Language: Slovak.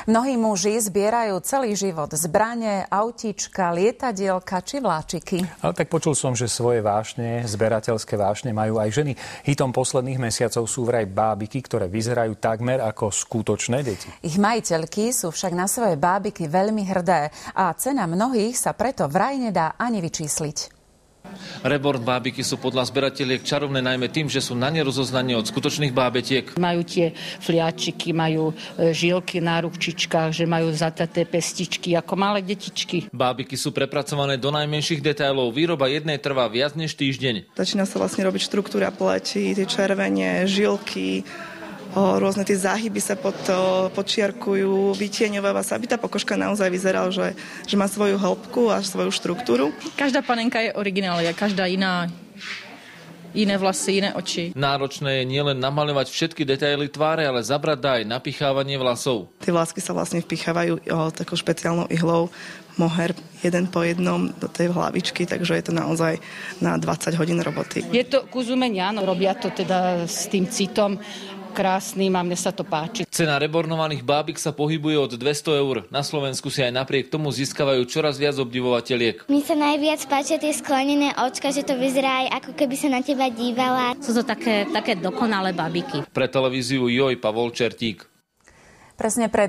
Mnohí muži zbierajú celý život zbrane, autíčka, lietadielka či vláčiky. Ale tak počul som, že svoje vášne, zberateľské vášne majú aj ženy. Hitom posledných mesiacov sú vraj bábiky, ktoré vyzerajú takmer ako skutočné deti. Ich majiteľky sú však na svoje bábiky veľmi hrdé a cena mnohých sa preto vraj nedá ani vyčísliť. Reborn bábiky sú podľa zberateľiek čarovné najmä tým, že sú na ne rozoznanie od skutočných bábetiek. Majú tie fliačiky, majú žilky na ručičkách, že majú zataté pestičky ako malé detičky. Bábiky sú prepracované do najmenších detailov. Výroba jednej trvá viac než týždeň. Začína sa vlastne robiť štruktúra pleti, tie červenie, žilky, rôzne tie záhyby sa podčiarkujú, vytieňováva sa, aby tá pokožka naozaj vyzerala, že má svoju hĺbku a svoju štruktúru. Každá panenka je originália, každá iná. Iné vlasy, iné oči. Náročné je nielen namaľovať všetky detaily tváre, ale zabrať dá aj napichovanie vlasov. Tie vlásky sa vlastne vpichávajú takou špeciálnou ihlou, moher jeden po jednom do tej hlavičky, takže je to naozaj na 20 hodín roboty. Je to kus umenia, no robia to teda s tým citom krásnym a mne sa to páči. Cena rebornovaných bábik sa pohybuje od 200 eur. Na Slovensku si aj napriek tomu získavajú čoraz viac obdivovateľiek. Mne sa najviac páčia tie sklenené očka, že to vyzerá aj ako keby sa na teba dívala. Sú to také dokonalé bábiky. Pre televíziu Joj Pavol Čertík. Presne pred